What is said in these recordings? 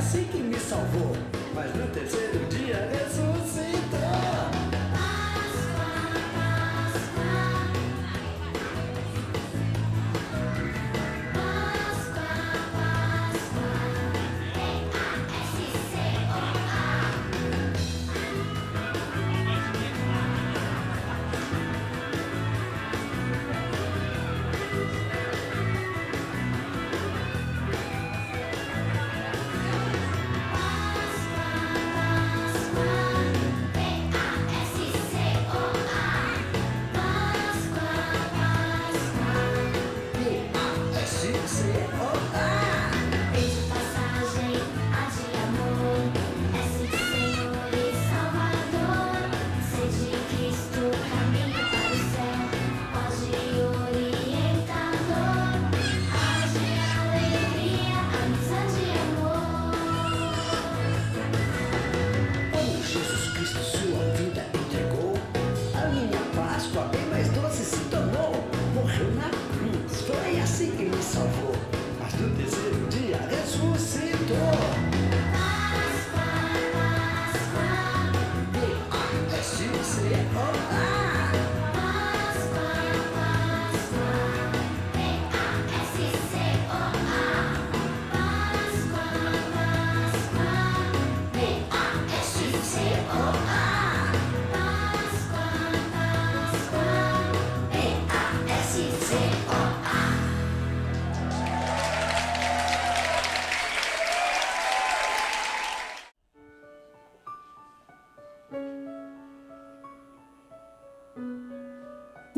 assim que me salvou, mas no terceiro dia ressuscitou.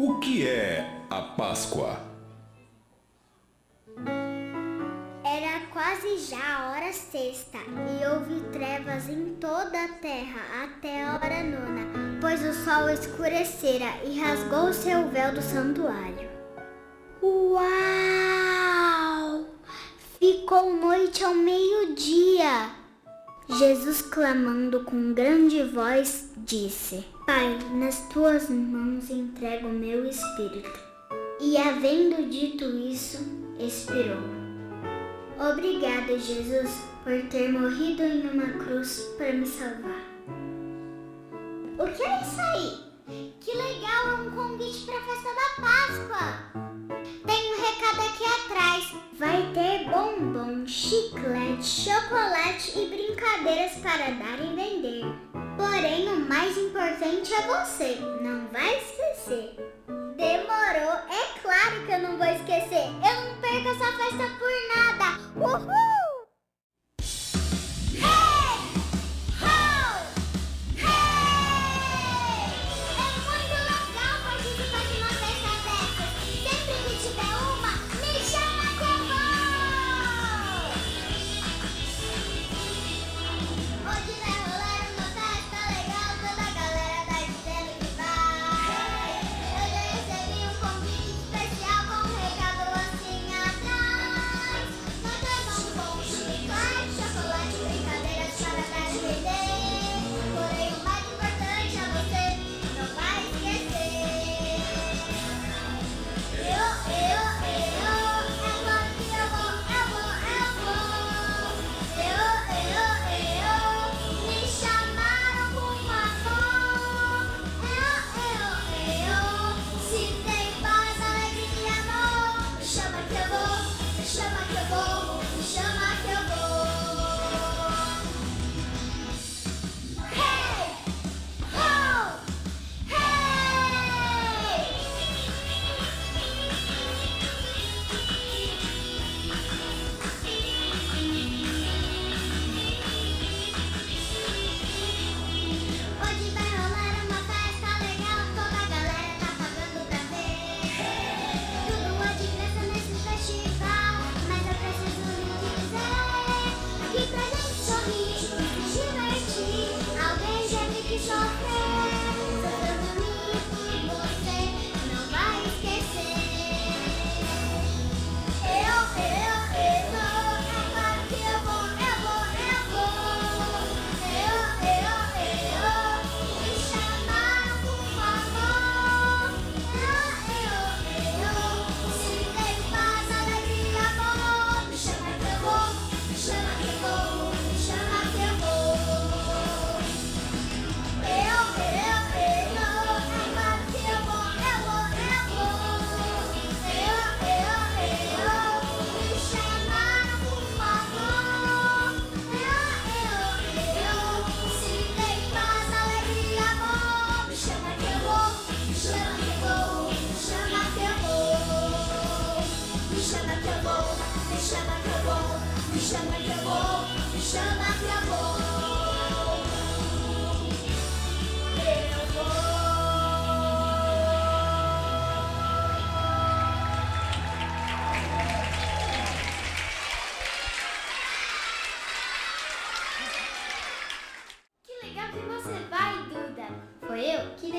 O que é a Páscoa? Era quase já a hora sexta, e houve trevas em toda a terra até a hora nona, pois o sol escurecera e rasgou seu véu do santuário. Uau! Ficou noite ao meio-dia. Jesus, clamando com grande voz, disse: Pai, nas tuas mãos entrego o meu espírito. E havendo dito isso, expirou. Obrigado, Jesus, por ter morrido em uma cruz para me salvar. O que é isso aí? Que legal, é um convite para a festa da Páscoa. Tem um recado aqui atrás. Vai ter bombom, chiclete, chocolate e brincadeiras para dar e vender. Porém, o mais importante é você. Não vai esquecer. Demorou. É claro que eu não vou esquecer. Eu não perco essa festa por nada. Uhul!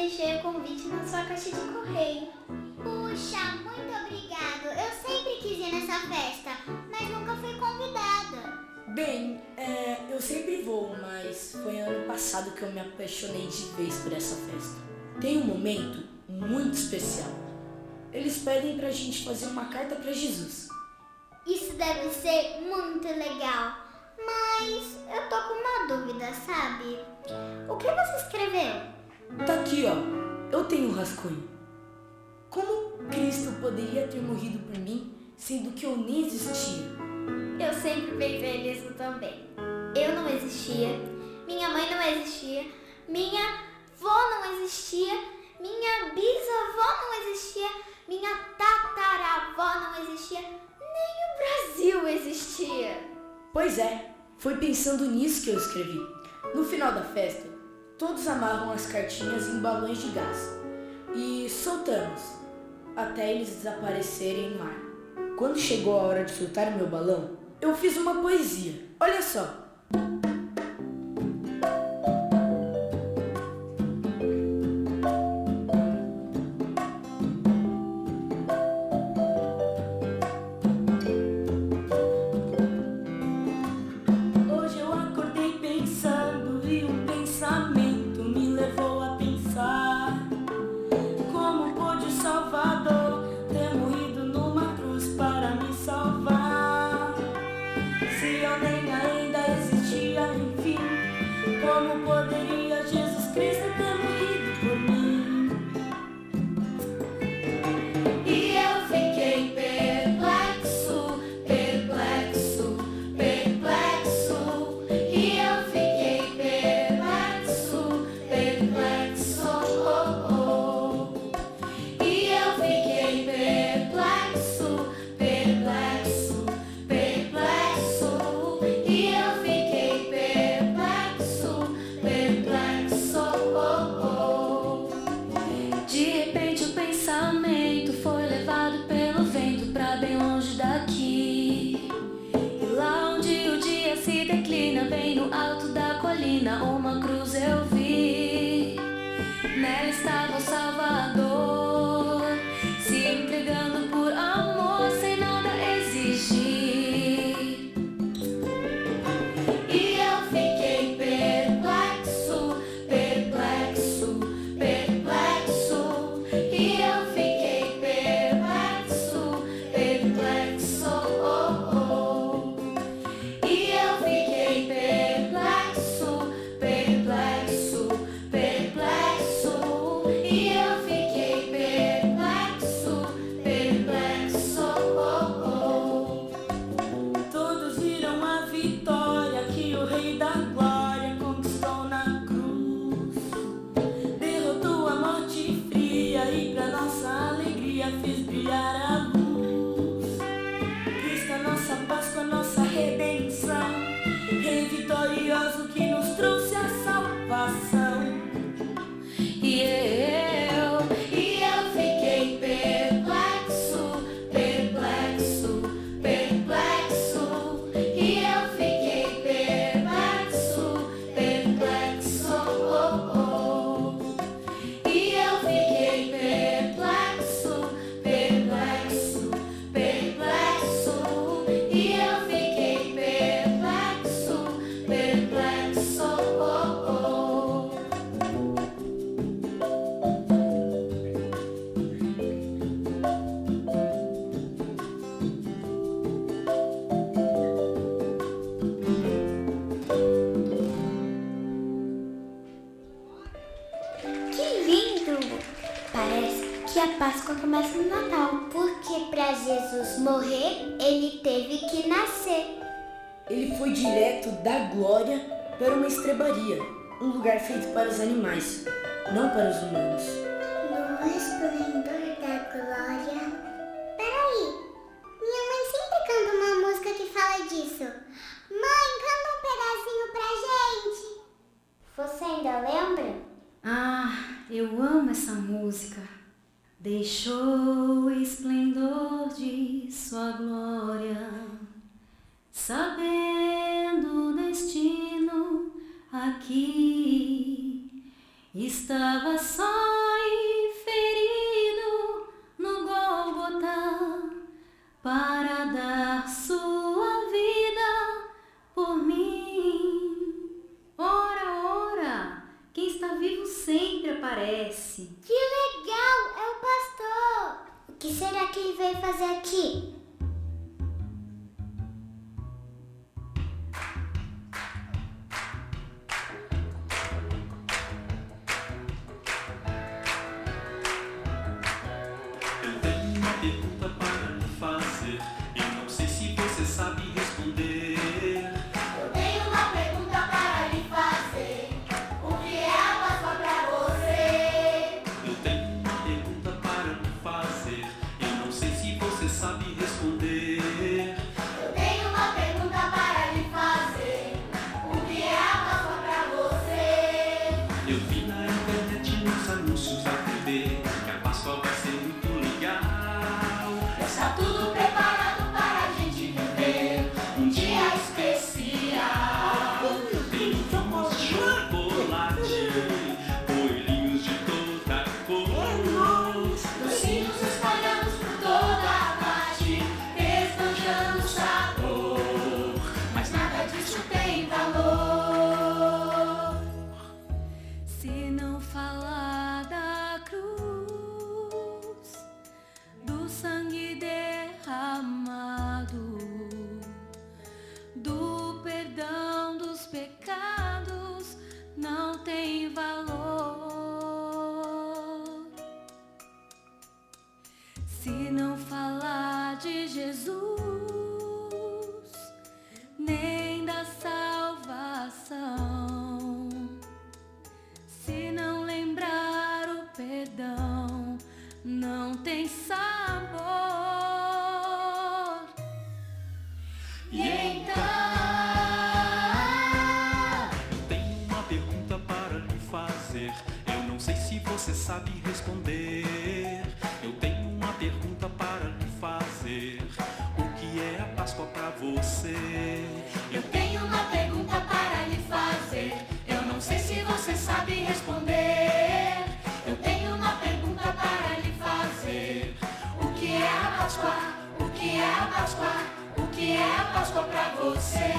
deixei o convite na sua caixa de correio. Puxa, muito obrigado. Eu sempre quis ir nessa festa, mas nunca fui convidada. Bem, eu sempre vou, mas foi ano passado que eu me apaixonei de vez por essa festa. Tem um momento muito especial. Eles pedem pra gente fazer uma carta pra Jesus. Isso deve ser muito legal, mas eu tô com uma dúvida, sabe? O que você escreveu? Tá aqui, ó. Eu tenho um rascunho. Como Cristo poderia ter morrido por mim, sendo que eu nem existia? Eu sempre pensei nisso também. Eu não existia, minha mãe não existia, minha avó não existia, minha bisavó não existia, minha tataravó não existia, nem o Brasil existia. Pois é, foi pensando nisso que eu escrevi. No final da festa, todos amarram as cartinhas em balões de gás e soltamos, até eles desaparecerem no ar. Quando chegou a hora de soltar o meu balão, eu fiz uma poesia. Olha só. Hoje eu acordei pensando e um pensamento me levou a pensar como pôde o Salvador ter morrido numa cruz para me salvar. Se eu nem ainda existia, enfim, como poderia Jesus Cristo ter morrido por mim? E eu fiquei perplexo, perplexo, perplexo. E eu fiquei perplexo, perplexo. Oh, oh. E eu fiquei perplexo, perplexo, perplexo. E eu fiquei perplexo, perplexo. Oh, oh. De repente o pensamento foi levado pelo vento pra bem longe daqui. E lá onde o dia se declina, bem no alto da colina, uma cruz eu vi. Nela estava o Salvador, se entregando por amor sem nada exigir. E eu fiquei perplexo, perplexo, perplexo. E eu fiquei perplexo, perplexo. Oh, oh. E eu fiquei perplexo, perplexo, perplexo. E eu fiquei perplexo, perplexo. Oh, oh. Todos viram a vitória que o Rei da Glória conquistou na cruz. Derrotou a morte fria e pra nossa alegria fez brilhar a luz. Cristo, a nossa Páscoa, a nossa redenção, Rei vitorioso que nos trouxe a salvação. E eu fiquei perplexo, perplexo, perplexo. E eu fiquei perplexo, perplexo. Oh, oh. E eu fiquei perplexo, perplexo, perplexo. E eu fiquei perplexo, perplexo. Oh, oh. Que lindo! Parece que a Páscoa começa no Natal, porque para Jesus morrer, ele teve que nascer. Ele foi direto da glória para uma estrebaria, um lugar feito para os animais, não para os humanos. No esplendor da glória. Peraí, minha mãe sempre canta uma música que fala disso. Mãe, canta um pedacinho pra gente. Você ainda lembra? Ah, eu amo essa música. Deixou o esplendor de sua glória, sabendo o destino aqui, estava só aparece. Que legal! É o pastor! O que será que ele veio fazer aqui? Eu tenho uma pergunta para lhe fazer. Eu não sei se você sabe responder. Eu tenho uma pergunta para lhe fazer. O que é a Páscoa pra você? Eu tenho uma pergunta para lhe fazer. Eu não sei se você sabe responder. Eu tenho uma pergunta para lhe fazer. O que é a Páscoa pra você? Eu vi na internet nos anúncios da TV que a Páscoa vai ser muito legal. Está tudo preparado para a gente viver um dia especial. Tem fumos de chocolate, coelhinhos de toda cor. Docinhos espalhados por toda a parte, esbanjando sabor. Mas nada disso tem valor Se não falar da cruz, do sangue derramado, do perdão dos pecados, não tem valor. Se não falar de Jesus, nem da salvação, se não lembrar o perdão, não tem sabor. E então Eu tenho uma pergunta para lhe fazer. Eu não sei se você sabe responder. Eu tenho uma pergunta para lhe fazer. O que é a Páscoa para você? eu tenho uma pergunta para lhe fazer. Eu não sei se você sabe responder. Eu tenho uma pergunta para lhe fazer. O que é a Páscoa? O que é a Páscoa? O que é a Páscoa para você?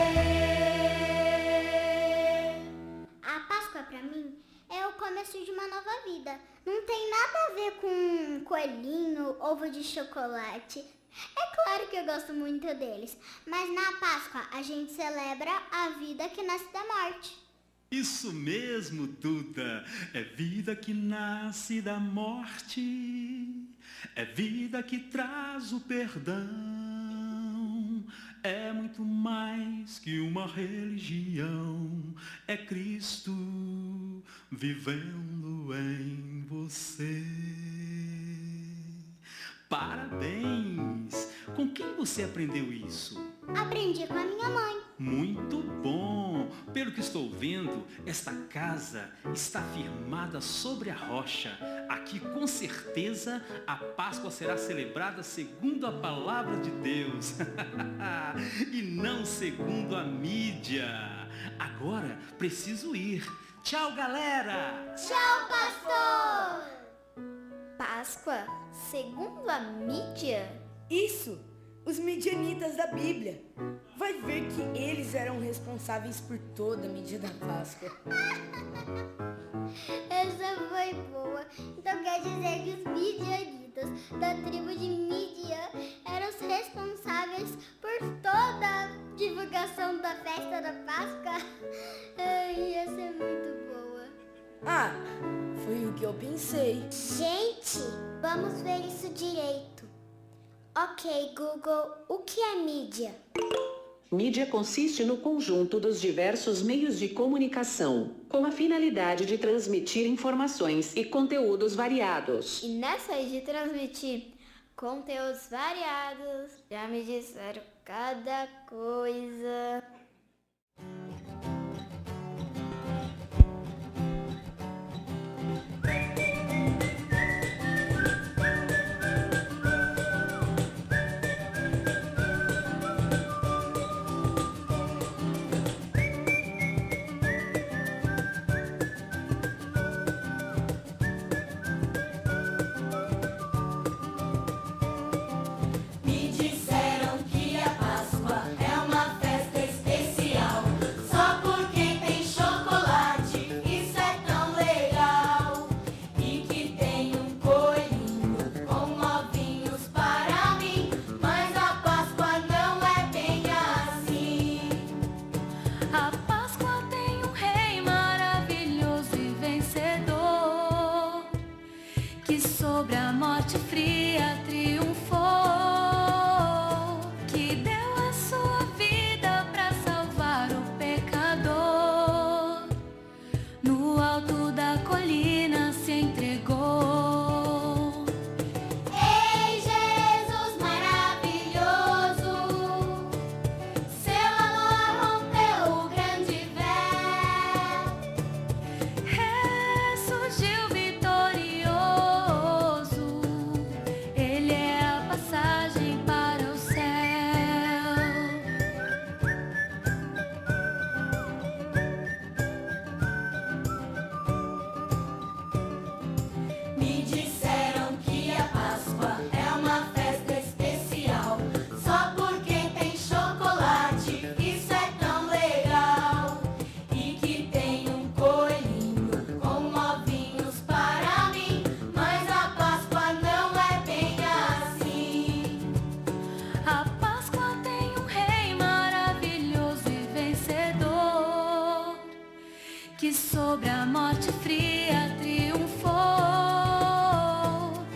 A Páscoa pra mim é o começo de uma nova vida. Não tem nada a ver com coelhinho, ovo de chocolate. É claro que eu gosto muito deles, mas na Páscoa a gente celebra a vida que nasce da morte. Isso mesmo, Duda. É vida que nasce da morte. É vida que traz o perdão. É muito mais que uma religião. É Cristo vivendo em você. Parabéns! Com quem você aprendeu isso? Aprendi com a minha mãe. Muito bom! Pelo que estou vendo, esta casa está firmada sobre a rocha. Aqui, com certeza, a Páscoa será celebrada segundo a palavra de Deus e não segundo a mídia. Agora preciso ir. Tchau, galera! Tchau, pastor! Páscoa, segundo a mídia? Isso! Os midianitas da Bíblia. Vai ver que eles eram responsáveis por toda a mídia da Páscoa. Essa foi boa. Então quer dizer que os midianitas da tribo de Midian eram os responsáveis por toda a divulgação da festa da Páscoa? Ai, essa é muito boa. Ah, foi o que eu pensei. Gente, vamos ver isso direito. Ok, Google, o que é mídia? Mídia consiste no conjunto dos diversos meios de comunicação, com a finalidade de transmitir informações e conteúdos variados. E nessa aí de transmitir conteúdos variados, já me disseram cada coisa. Me disseram que a Páscoa é uma festa especial. sobre a morte fria triunfou, que deu a sua vida para salvar o pecador. No alto da colina se entregou. Ei, Jesus maravilhoso, seu amor rompeu o grande véu. Ressurgiu vitorioso, ele é a passagem para o céu. Me disseram que a Páscoa é uma festa especial. Só porque tem chocolate, isso é tão legal. E que tem um coelhinho com ovinhos para mim. Mas a Páscoa não é bem assim. A Páscoa tem um rei maravilhoso e vencedor, que sobre a morte fria triunfou,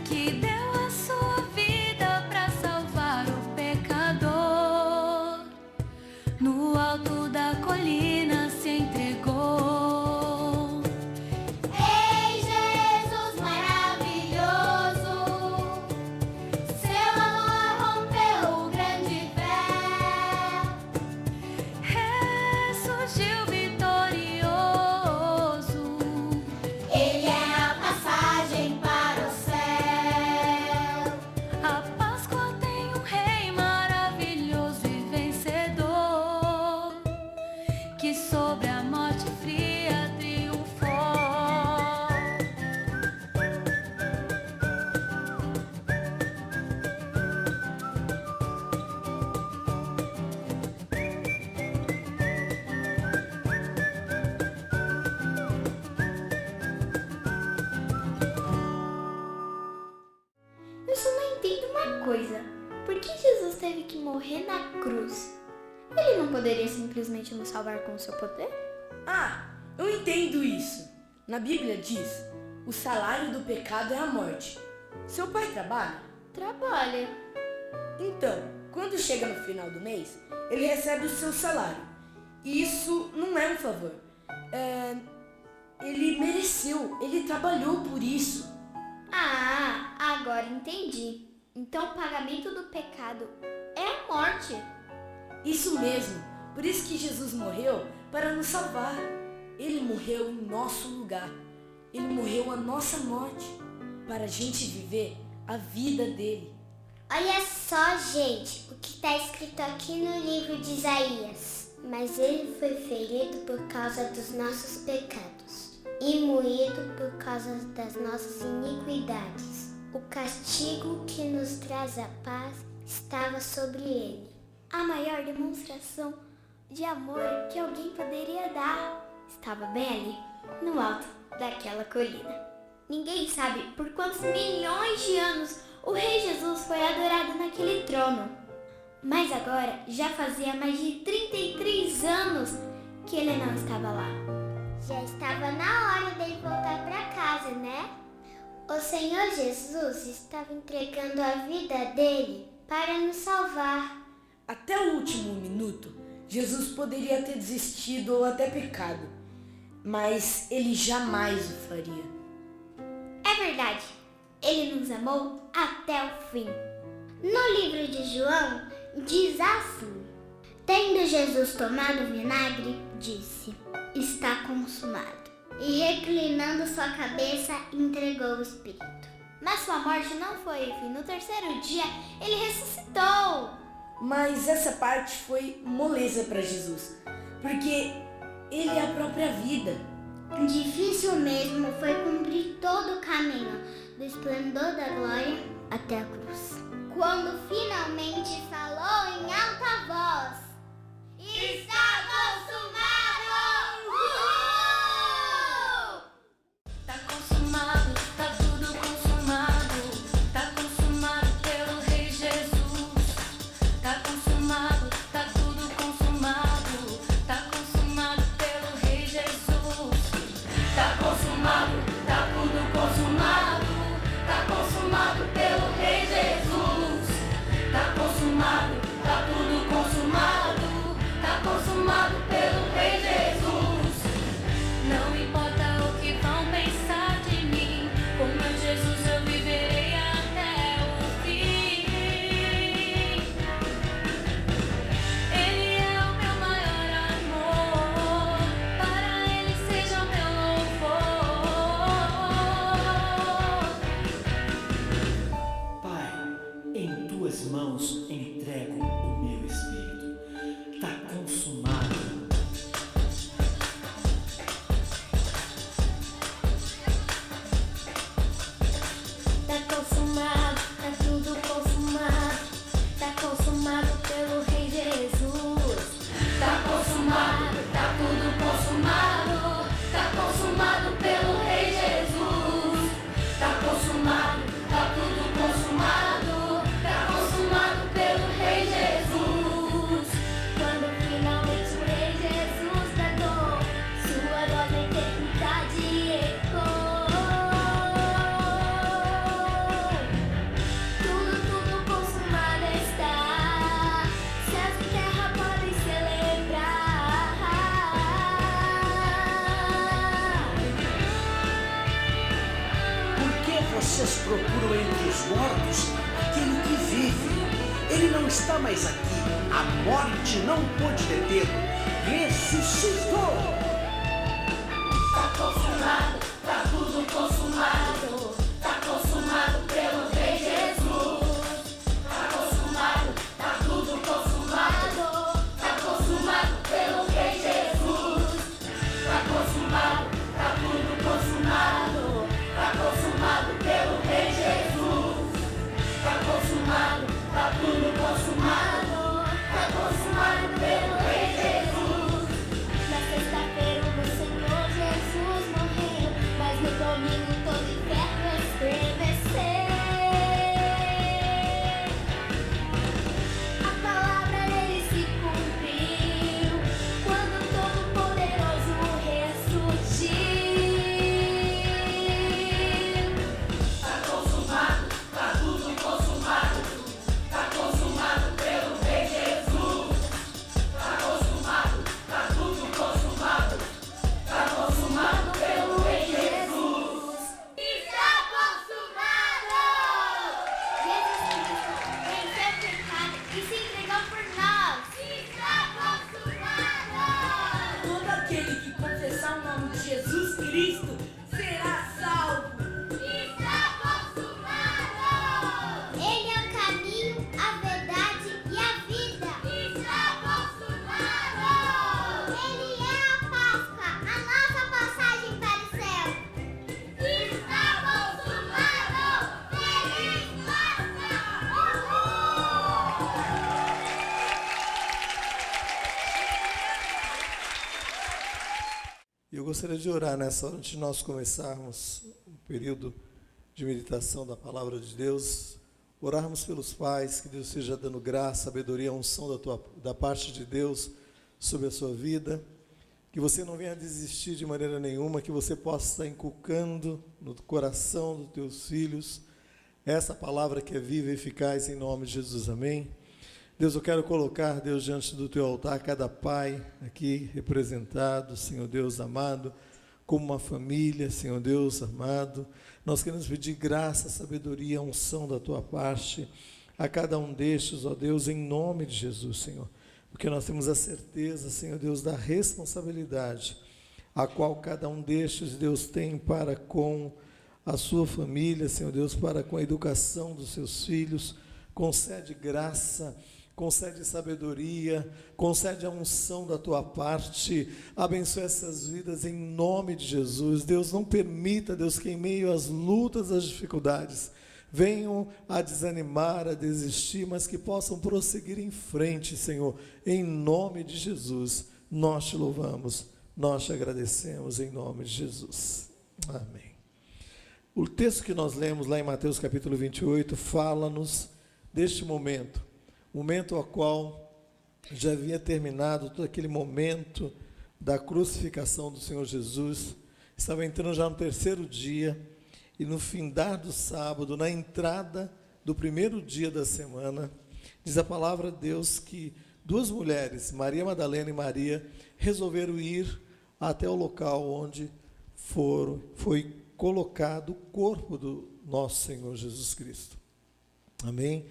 que deu a sua vida para salvar o pecador. No alto da colina se entregou. Ei, Jesus maravilhoso, seu amor rompeu o grande véu. Ressurgiu vitorioso, Ele é a passagem para o céu. a Páscoa tem um rei maravilhoso e vencedor, que sobre a morte fria triunfou. Eu só não entendo uma coisa. Por que Jesus teve que morrer na cruz? Ele não poderia simplesmente nos salvar com o seu poder? Ah, eu entendo isso. Na Bíblia diz: o salário do pecado é a morte. Seu pai trabalha? Trabalha. Então, quando chega no final do mês, ele recebe o seu salário. E isso não é um favor. Ele mereceu, ele trabalhou por isso. Ah, agora entendi. Então o pagamento do pecado é a morte. Isso mesmo. Por isso que Jesus morreu, para nos salvar. Ele morreu em nosso lugar. Ele morreu a nossa morte, para a gente viver a vida dele. Olha só, gente, o que está escrito aqui no livro de Isaías. Mas ele foi ferido por causa dos nossos pecados e moído por causa das nossas iniquidades. O castigo que nos traz a paz estava sobre ele. A maior demonstração de amor que alguém poderia dar estava bem ali, no alto daquela colina. Ninguém sabe por quantos milhões de anos o Rei Jesus foi adorado naquele trono. Mas agora já fazia mais de 33 anos que ele não estava lá. Já estava na hora dele voltar para casa, né? O Senhor Jesus estava entregando a vida dele para nos salvar. Até o último minuto, Jesus poderia ter desistido ou até pecado, mas ele jamais o faria. É verdade, ele nos amou até o fim. No livro de João, diz assim: tendo Jesus tomado o vinagre, disse: está consumado. E reclinando sua cabeça, entregou o Espírito. Mas sua morte não foi o fim. No terceiro dia, ele ressuscitou. Mas essa parte foi moleza para Jesus, porque ele é a própria vida. Difícil mesmo foi cumprir todo o caminho do esplendor da glória até a cruz. Quando finalmente falou em alta voz: está consumado! Uhul! Tá consumado, tá tudo consumado. Tá consumado pelo Rei Jesus. Tá consumado, tá tudo consumado. Tá consumado pelo Rei Jesus. Tá consumado, tá tudo consumado. Tá consumado Vocês procuram entre os mortos aquele que vive. Ele não está mais aqui. A morte não pôde detê-lo. Ressuscitou. Tá consumado, tá tudo consumado. Tá consumado pelo Rei Jesus. Tá consumado, tá tudo consumado. Tá consumado pelo Rei Jesus. Tá consumado, tá tudo consumado. Tá consumado pelo Rei Jesus. Tá consumado, tá tudo consumado. Tá consumado pelo Rei Jesus. Na sexta-feira o meu Senhor Jesus morreu, mas no domingo todo o inferno estremeceu. A palavra dele se cumpriu, quando o Todo-Poderoso ressurgiu. Tá consumado, tá tudo consumado. Tá consumado pelo Rei Jesus. Tá consumado, tá tudo consumado. Tá consumado pelo Rei Jesus. Está consumado! Jesus Cristo venceu o pecado e se entregou por nós. Está consumado! Todo aquele que confessar o nome de Jesus Cristo será salvo. Está consumado! Ele é o caminho, a verdade e a vida. Está consumado! Ele é a Páscoa, a nossa passagem para o céu. Está consumado! Feliz Páscoa! Eu gostaria de orar nessa hora, antes de nós começarmos o período de meditação da Palavra de Deus, orarmos pelos pais, que Deus esteja dando graça, sabedoria, unção da parte de Deus sobre a sua vida, que você não venha desistir de maneira nenhuma, que você possa estar inculcando no coração dos teus filhos essa palavra que é viva e eficaz em nome de Jesus, amém? Deus, eu quero colocar, Deus, diante do teu altar, cada pai aqui representado, Senhor Deus amado, como uma família, Senhor Deus amado. Nós queremos pedir graça, sabedoria, unção da tua parte a cada um destes, ó Deus, em nome de Jesus, Senhor. Porque nós temos a certeza, Senhor Deus, da responsabilidade a qual cada um destes, Deus, tem para com a sua família, Senhor Deus, para com a educação dos seus filhos. Concede graça, concede sabedoria, concede a unção da tua parte, abençoe essas vidas em nome de Jesus. Deus, não permita, Deus, que em meio às lutas, às dificuldades, venham a desanimar, a desistir, mas que possam prosseguir em frente, Senhor, em nome de Jesus. Nós te louvamos, nós te agradecemos em nome de Jesus. Amém. O texto que nós lemos lá em Mateus capítulo 28 fala-nos deste momento ao qual já havia terminado todo aquele momento da crucificação do Senhor Jesus, estava entrando já no terceiro dia, e no findar do sábado, na entrada do primeiro dia da semana, diz a palavra de Deus que duas mulheres, Maria Madalena e Maria, resolveram ir até o local onde foi colocado o corpo do nosso Senhor Jesus Cristo. Amém?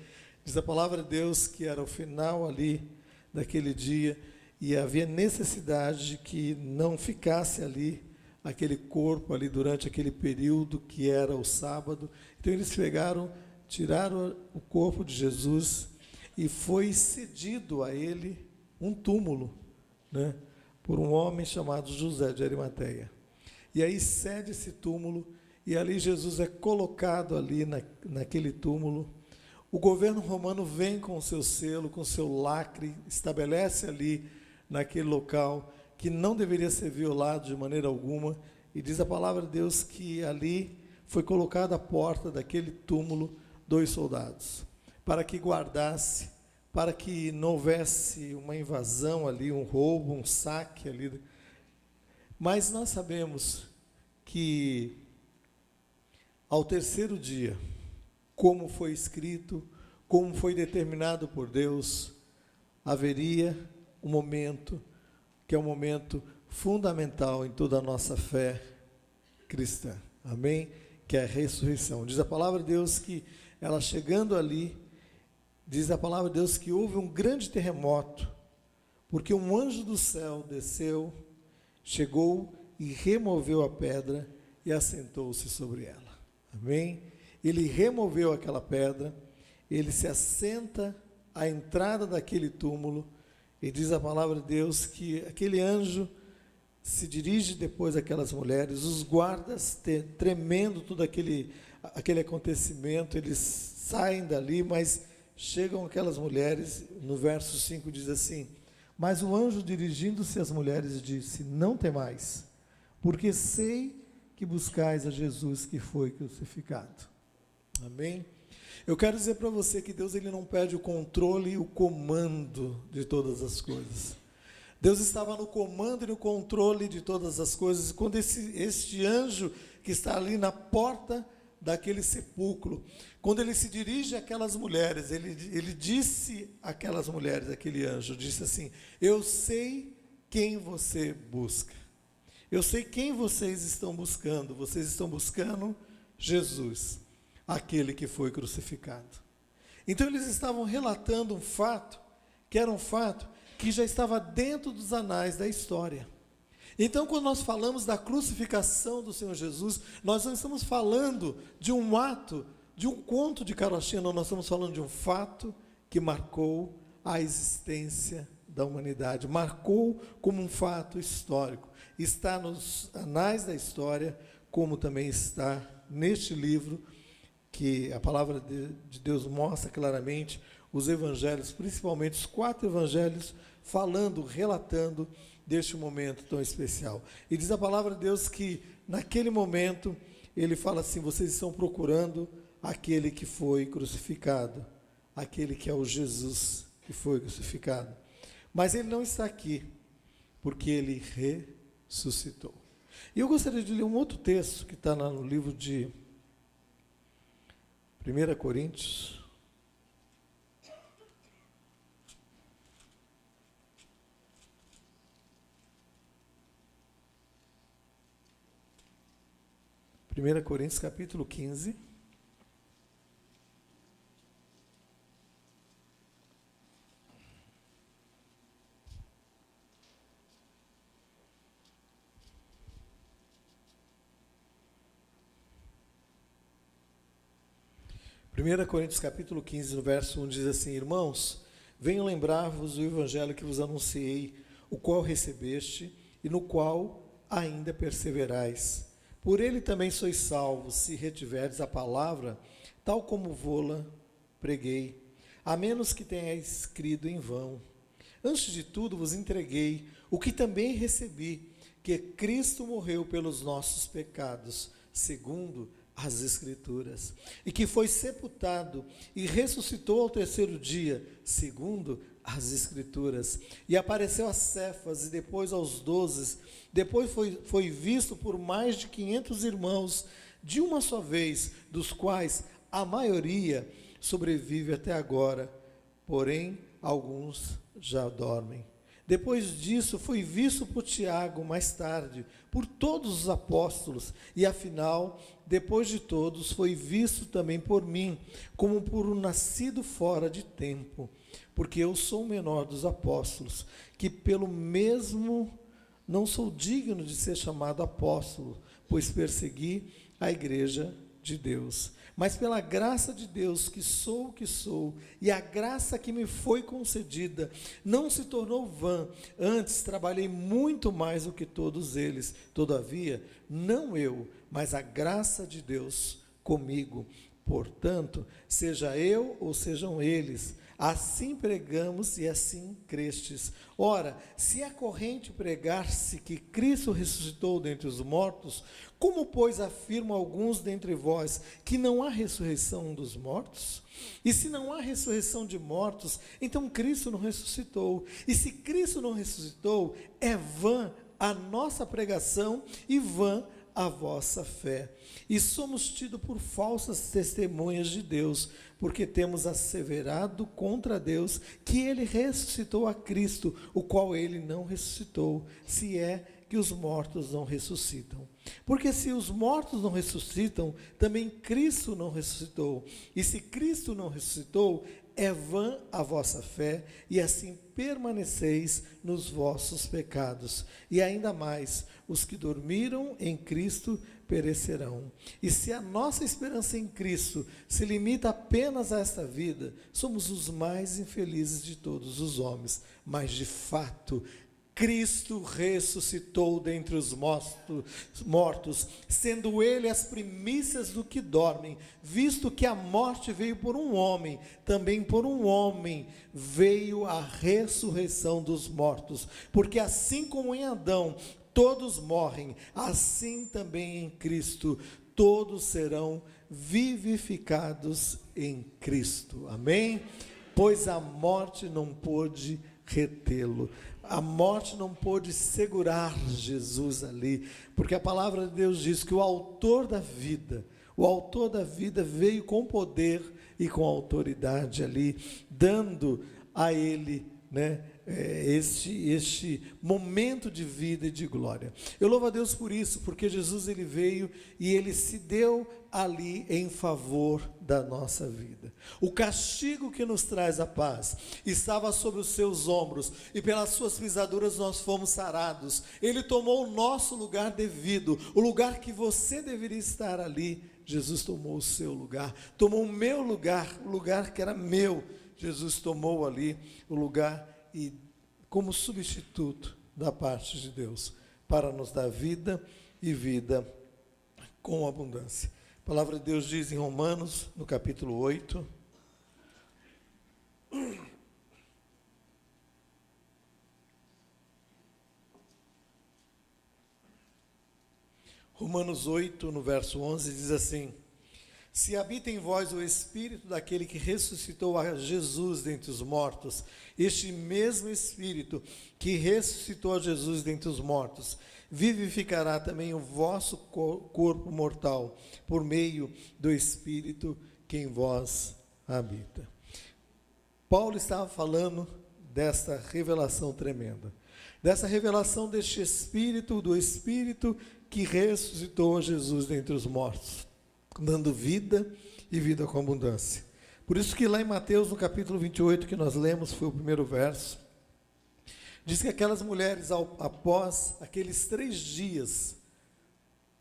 Diz a palavra de Deus que era o final ali daquele dia e havia necessidade de que não ficasse ali aquele corpo ali durante aquele período que era o sábado. Então eles tiraram o corpo de Jesus e foi cedido a ele um túmulo, né, por um homem chamado José de Arimateia. E aí cede esse túmulo e ali Jesus é colocado ali naquele túmulo. O governo romano vem com o seu selo, com o seu lacre, estabelece ali naquele local que não deveria ser violado de maneira alguma, e diz a palavra de Deus que ali foi colocada à porta daquele túmulo 2 soldados, para que guardasse, para que não houvesse uma invasão ali, um roubo, um saque ali. Mas nós sabemos que ao terceiro dia, como foi escrito, como foi determinado por Deus, haveria um momento que é um momento fundamental em toda a nossa fé cristã. Amém? que é a ressurreição. Diz a palavra de Deus que ela chegando ali, diz a palavra de Deus que houve um grande terremoto, porque um anjo do céu desceu, chegou e removeu a pedra e assentou-se sobre ela. Amém? Ele removeu aquela pedra, ele se assenta à entrada daquele túmulo, e diz a palavra de Deus que aquele anjo se dirige depois àquelas mulheres, os guardas tremendo todo aquele acontecimento, eles saem dali, mas chegam aquelas mulheres, no verso 5 diz assim: mas o anjo dirigindo-se às mulheres disse: não temais, porque sei que buscais a Jesus que foi crucificado. Amém? Eu quero dizer para você que Deus ele não perde o controle e o comando de todas as coisas. Deus estava no comando e no controle de todas as coisas. Quando este anjo que está ali na porta daquele sepulcro, quando ele se dirige àquelas mulheres, ele disse àquelas mulheres, aquele anjo, disse assim: eu sei quem você busca. Eu sei quem vocês estão buscando. Vocês estão buscando Jesus, aquele que foi crucificado. Então eles estavam relatando um fato, que era um fato que já estava dentro dos anais da história. Então, quando nós falamos da crucificação do Senhor Jesus, nós não estamos falando de um ato, de um conto de carochinha, não, nós estamos falando de um fato que marcou a existência da humanidade, marcou como um fato histórico. Está nos anais da história, como também está neste livro, que a palavra de Deus mostra claramente, os evangelhos, principalmente os 4 evangelhos, falando, relatando deste momento tão especial. E diz a palavra de Deus que, naquele momento, ele fala assim: vocês estão procurando aquele que foi crucificado, aquele que é o Jesus que foi crucificado. Mas ele não está aqui, porque ele ressuscitou. E eu gostaria de ler um outro texto que está no livro de 1 Coríntios. 1 Coríntios capítulo 15. Primeira Coríntios capítulo 15, no verso 1 diz assim: irmãos, venho lembrar-vos do evangelho que vos anunciei, o qual recebeste e no qual ainda perseverais. Por ele também sois salvos, se retiverdes a palavra, tal como vô-la preguei, a menos que tenhais crido em vão. Antes de tudo vos entreguei o que também recebi, que Cristo morreu pelos nossos pecados, segundo as Escrituras, e que foi sepultado e ressuscitou ao 3º dia, segundo as Escrituras, e apareceu a Cefas e depois aos 12, depois foi visto por mais de 500 irmãos, de uma só vez, dos quais a maioria sobrevive até agora, porém alguns já dormem. Depois disso foi visto por Tiago mais tarde, por todos os apóstolos, e afinal, depois de todos, foi visto também por mim, como por um nascido fora de tempo, porque eu sou o menor dos apóstolos, que pelo mesmo não sou digno de ser chamado apóstolo, pois persegui a igreja de Deus. Mas pela graça de Deus, que sou o que sou, e a graça que me foi concedida, não se tornou vã. Antes trabalhei muito mais do que todos eles. Todavia, não eu, mas a graça de Deus comigo. Portanto, seja eu ou sejam eles, assim pregamos e assim crestes. Ora, se é corrente pregar-se que Cristo ressuscitou dentre os mortos, como, pois, afirmam alguns dentre vós que não há ressurreição dos mortos? E se não há ressurreição de mortos, então Cristo não ressuscitou. E se Cristo não ressuscitou, é vã a nossa pregação e vã a vossa fé. E somos tidos por falsas testemunhas de Deus, porque temos asseverado contra Deus que ele ressuscitou a Cristo, o qual ele não ressuscitou, se é que que os mortos não ressuscitam. Porque se os mortos não ressuscitam, também Cristo não ressuscitou. E se Cristo não ressuscitou, é vã a vossa fé, e assim permaneceis nos vossos pecados. E ainda mais, os que dormiram em Cristo perecerão. E se a nossa esperança em Cristo se limita apenas a esta vida, somos os mais infelizes de todos os homens. Mas, de fato, Cristo ressuscitou dentre os mortos, sendo Ele as primícias do que dormem, visto que a morte veio por um homem, também por um homem veio a ressurreição dos mortos. Porque assim como em Adão todos morrem, assim também em Cristo todos serão vivificados em Cristo. Amém? Pois a morte não pôde retê-lo. A morte não pôde segurar Jesus ali, porque a palavra de Deus diz que o autor da vida veio com poder e com autoridade ali, dando a ele, este momento de vida e de glória. Eu louvo a Deus por isso, porque Jesus ele veio e ele se deu ali em favor da nossa vida. O castigo que nos traz a paz estava sobre os seus ombros, e pelas suas pisaduras nós fomos sarados. Ele tomou o nosso lugar devido, o lugar que você deveria estar ali. Jesus tomou o seu lugar, tomou o meu lugar, o lugar que era meu. Jesus tomou ali o lugar e como substituto da parte de Deus, para nos dar vida e vida com abundância. A palavra de Deus diz em Romanos, no capítulo 8, Romanos 8, no verso 11, diz assim: se habita em vós o Espírito daquele que ressuscitou a Jesus dentre os mortos, este mesmo Espírito que ressuscitou a Jesus dentre os mortos, vivificará também o vosso corpo mortal, por meio do Espírito que em vós habita. Paulo estava falando desta revelação tremenda, dessa revelação deste Espírito, do Espírito que ressuscitou a Jesus dentre os mortos, dando vida e vida com abundância. Por isso que lá em Mateus, no capítulo 28, que nós lemos, foi o primeiro verso, diz que aquelas mulheres, após aqueles 3 dias,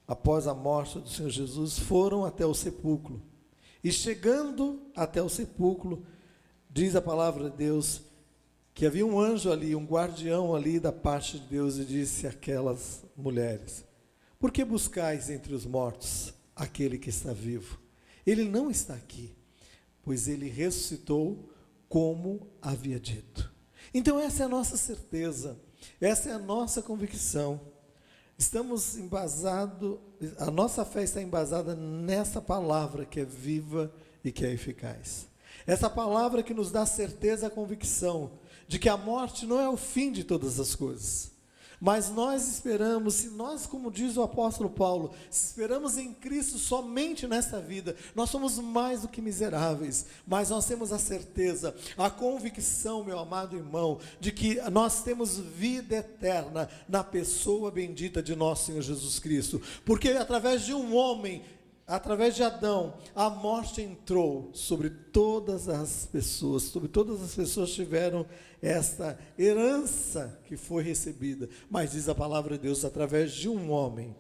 após a morte do Senhor Jesus, foram até o sepulcro. E chegando até o sepulcro, diz a palavra de Deus, que havia um anjo ali, um guardião ali da parte de Deus, e disse àquelas mulheres: por que buscais entre os mortos aquele que está vivo? Ele não está aqui, pois ele ressuscitou como havia dito. Então essa é a nossa certeza, essa é a nossa convicção. Estamos embasados, a nossa fé está embasada nessa palavra que é viva e que é eficaz. Essa palavra que nos dá certeza, a convicção de que a morte não é o fim de todas as coisas. Mas nós esperamos, se nós, como diz o apóstolo Paulo, se esperamos em Cristo somente nesta vida, nós somos mais do que miseráveis, mas nós temos a certeza, a convicção, meu amado irmão, de que nós temos vida eterna na pessoa bendita de nosso Senhor Jesus Cristo, porque através de um homem, através de Adão, a morte entrou sobre todas as pessoas, tiveram esta herança que foi recebida, mas diz a palavra de Deus, através de um homem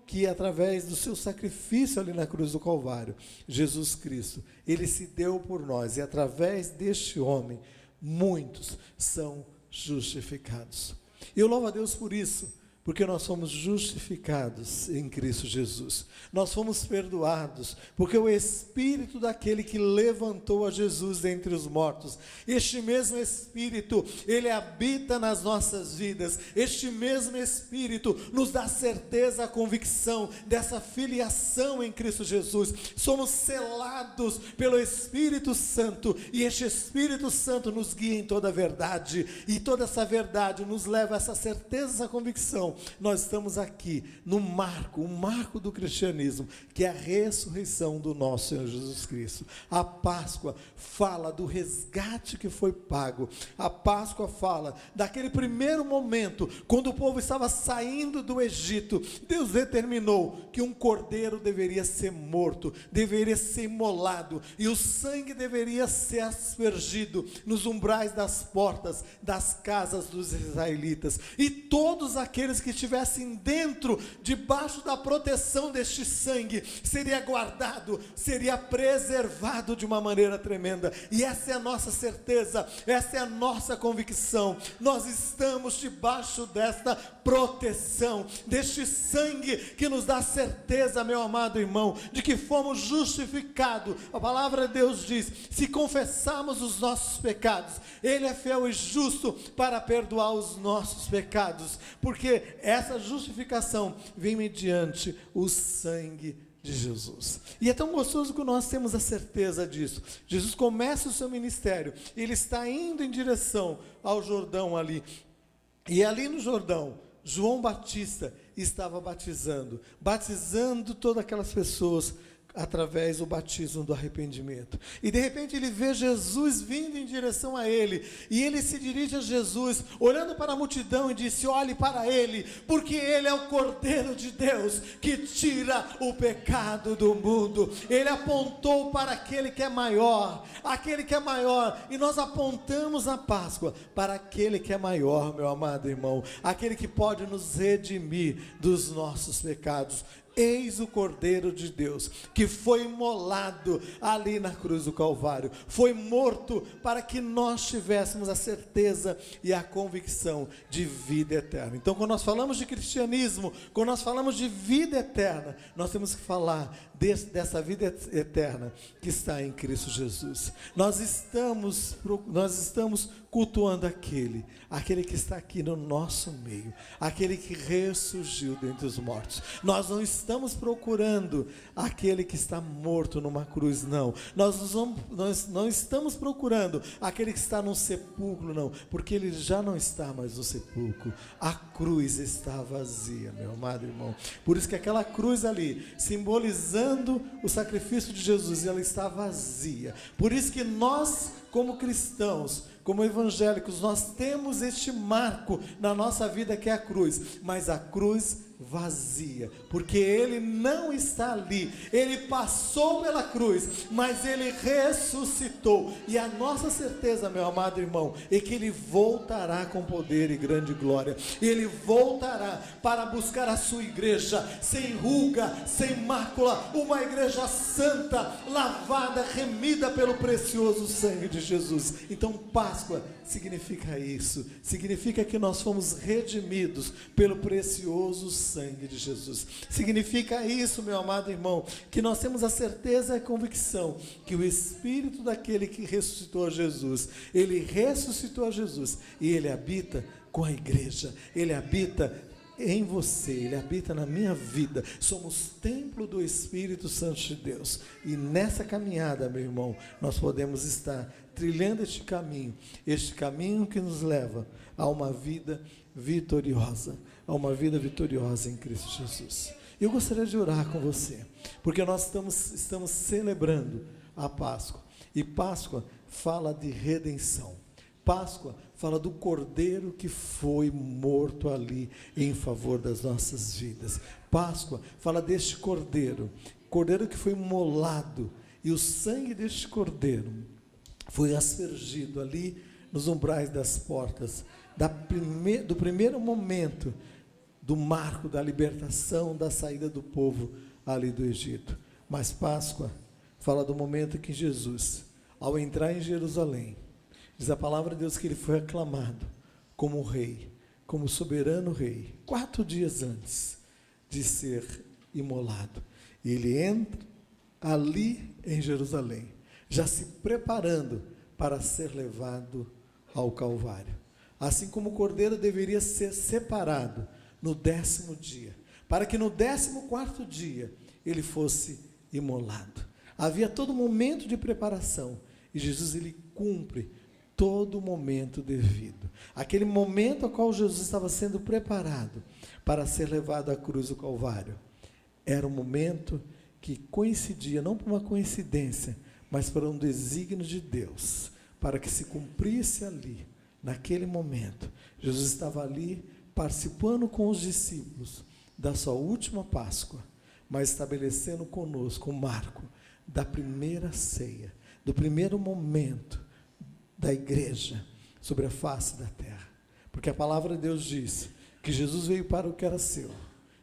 que através do seu sacrifício ali na cruz do Calvário, Jesus Cristo, ele se deu por nós, e através deste homem, muitos são justificados. E eu louvo a Deus por isso, porque nós somos justificados em Cristo Jesus. Nós fomos perdoados, porque o Espírito daquele que levantou a Jesus dentre os mortos, este mesmo Espírito, ele habita nas nossas vidas. Este mesmo Espírito nos dá certeza, a convicção dessa filiação em Cristo Jesus. Somos selados pelo Espírito Santo, e este Espírito Santo nos guia em toda a verdade, e toda essa verdade nos leva a essa certeza, essa convicção, convicção, nós estamos aqui no marco, o marco do cristianismo, que é a ressurreição do nosso Senhor Jesus Cristo. A Páscoa fala do resgate que foi pago. A Páscoa fala daquele primeiro momento, quando o povo estava saindo do Egito. Deus determinou que um cordeiro deveria ser morto, deveria ser imolado, e o sangue deveria ser aspergido nos umbrais das portas das casas dos israelitas, e todos aqueles que estivessem dentro, debaixo da proteção deste sangue, seria guardado, seria preservado de uma maneira tremenda. E essa é a nossa certeza, essa é a nossa convicção. Nós estamos debaixo desta proteção, deste sangue que nos dá certeza, meu amado irmão, de que fomos justificados. A palavra de Deus diz: se confessarmos os nossos pecados, Ele é fiel e justo para perdoar os nossos pecados, porque essa justificação vem mediante o sangue de Jesus. E é tão gostoso que nós temos a certeza disso. Jesus começa o seu ministério, ele está indo em direção ao Jordão ali, e ali no Jordão, João Batista estava batizando todas aquelas pessoas através do batismo do arrependimento. E de repente ele vê Jesus vindo em direção a ele, e ele se dirige a Jesus, olhando para a multidão, e disse: olhe para ele, porque ele é o Cordeiro de Deus, que tira o pecado do mundo. Ele apontou para aquele que é maior, e nós apontamos a Páscoa para aquele que é maior, meu amado irmão, aquele que pode nos redimir dos nossos pecados. Eis o Cordeiro de Deus, que foi imolado ali na cruz do Calvário, foi morto para que nós tivéssemos a certeza e a convicção de vida eterna. Então, quando nós falamos de cristianismo, quando nós falamos de vida eterna, nós temos que falar dessa vida eterna que está em Cristo Jesus. Nós estamos cultuando aquele que está aqui no nosso meio, aquele que ressurgiu dentre os mortos. Nós não estamos procurando aquele que está morto numa cruz, não. Nós não estamos procurando aquele que está num sepulcro, não, porque ele já não está mais no sepulcro. A cruz está vazia, meu amado irmão. Por isso que aquela cruz ali, simbolizando o sacrifício de Jesus, ela está vazia. Por isso que nós, como cristãos, como evangélicos, nós temos este marco na nossa vida, que é a cruz, mas a cruz vazia, porque ele não está ali. Ele passou pela cruz, mas ele ressuscitou, e a nossa certeza, meu amado irmão, é que ele voltará com poder e grande glória. Ele voltará para buscar a sua igreja sem ruga, sem mácula, uma igreja santa, lavada, remida pelo precioso sangue de Jesus. Então, Páscoa significa isso, significa que nós fomos redimidos pelo precioso sangue de Jesus. Significa isso, meu amado irmão, que nós temos a certeza e a convicção que o Espírito daquele que ressuscitou a Jesus, ele ressuscitou a Jesus, e ele habita com a igreja, ele habita em você, ele habita na minha vida. Somos templo do Espírito Santo de Deus, e nessa caminhada, meu irmão, nós podemos estar trilhando este caminho que nos leva a uma vida vitoriosa, em Cristo Jesus. Eu gostaria de orar com você, porque nós estamos celebrando a Páscoa, e Páscoa fala de redenção. Páscoa fala do Cordeiro que foi morto ali em favor das nossas vidas. Páscoa fala deste Cordeiro que foi imolado, e o sangue deste Cordeiro foi aspergido ali nos umbrais das portas, do primeiro momento do marco da libertação, da saída do povo ali do Egito. Mas Páscoa fala do momento que Jesus, ao entrar em Jerusalém, diz a palavra de Deus que ele foi aclamado como rei, como soberano rei, 4 dias antes de ser imolado. E ele entra ali em Jerusalém, já se preparando para ser levado ao Calvário. Assim como o Cordeiro deveria ser separado no 10º dia, para que no 14º dia ele fosse imolado. Havia todo momento de preparação, e Jesus ele cumpre todo o momento devido. Aquele momento ao qual Jesus estava sendo preparado para ser levado à cruz do Calvário. Era um momento que coincidia, não por uma coincidência, mas por um desígnio de Deus, para que se cumprisse ali, naquele momento. Jesus estava ali participando com os discípulos da sua última Páscoa, mas estabelecendo conosco o marco da primeira ceia, do primeiro momento da igreja sobre a face da terra. Porque a palavra de Deus diz que Jesus veio para o que era seu,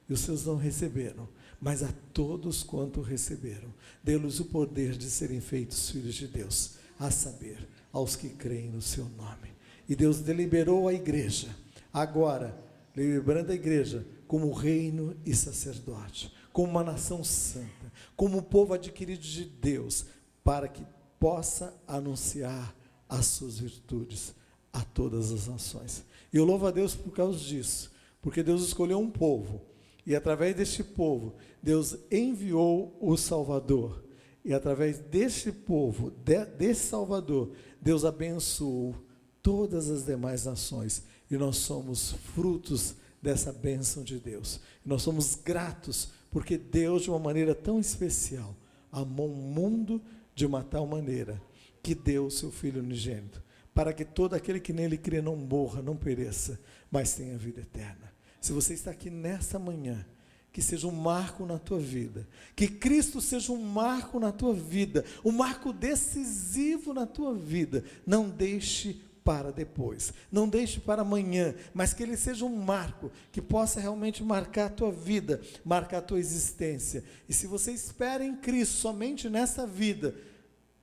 e os seus não receberam, mas a todos quanto receberam, deu-lhes o poder de serem feitos filhos de Deus, a saber, aos que creem no seu nome. E Deus deliberou a igreja, agora, deliberando a igreja como reino e sacerdote, como uma nação santa, como um povo adquirido de Deus, para que possa anunciar as suas virtudes a todas as nações. E eu louvo a Deus por causa disso, porque Deus escolheu um povo, e através deste povo, Deus enviou o Salvador, e através deste povo, desse Salvador, Deus abençoou todas as demais nações, e nós somos frutos dessa bênção de Deus. E nós somos gratos, porque Deus, de uma maneira tão especial, amou o mundo de uma tal maneira, que deu o seu Filho unigênito, para que todo aquele que nele crê não morra, não pereça, mas tenha vida eterna. Se você está aqui nessa manhã, que seja um marco na tua vida, que Cristo seja um marco na tua vida, um marco decisivo na tua vida. Não deixe para depois, não deixe para amanhã, mas que ele seja um marco, que possa realmente marcar a tua vida, marcar a tua existência. E se você espera em Cristo somente nessa vida,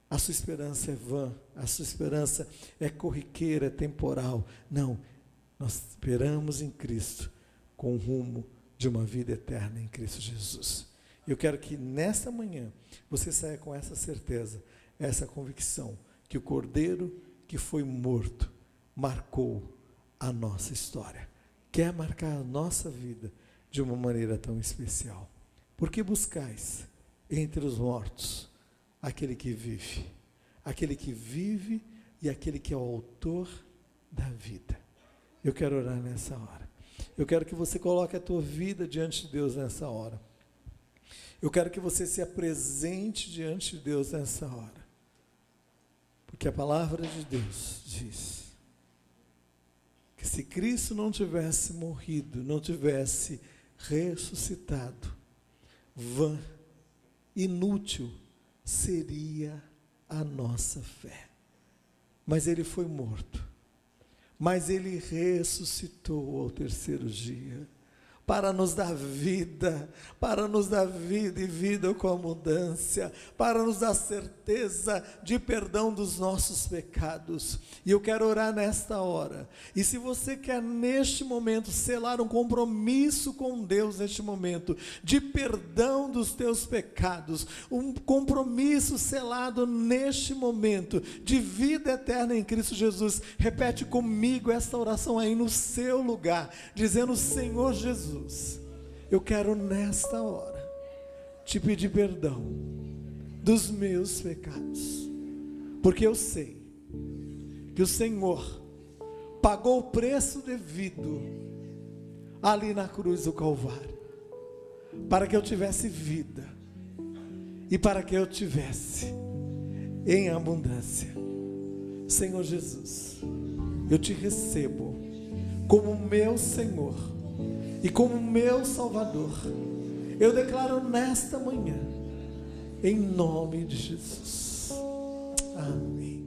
a sua esperança é vã, a sua esperança é corriqueira, é temporal. Não, nós esperamos em Cristo, com o rumo de uma vida eterna em Cristo Jesus. Eu quero que nesta manhã você saia com essa certeza, essa convicção, que o Cordeiro que foi morto marcou a nossa história, quer marcar a nossa vida de uma maneira tão especial. Por que buscais entre os mortos aquele que vive e aquele que é o autor da vida? Eu quero orar nessa hora. Eu quero que você coloque a tua vida diante de Deus nessa hora. Eu quero que você se apresente diante de Deus nessa hora. Porque a palavra de Deus diz que se Cristo não tivesse morrido, não tivesse ressuscitado, vã, inútil seria a nossa fé. Mas ele foi morto, mas ele ressuscitou ao terceiro dia, para nos dar vida e vida com abundância, para nos dar certeza de perdão dos nossos pecados. E eu quero orar nesta hora, e se você quer neste momento selar um compromisso com Deus neste momento, de perdão dos teus pecados, um compromisso selado neste momento, de vida eterna em Cristo Jesus, repete comigo esta oração aí no seu lugar, dizendo: Senhor Jesus, eu quero nesta hora te pedir perdão dos meus pecados, porque eu sei que o Senhor pagou o preço devido ali na cruz do Calvário, para que eu tivesse vida e para que eu tivesse em abundância. Senhor Jesus, eu te recebo como meu Senhor e como meu Salvador. Eu declaro nesta manhã, em nome de Jesus. Amém.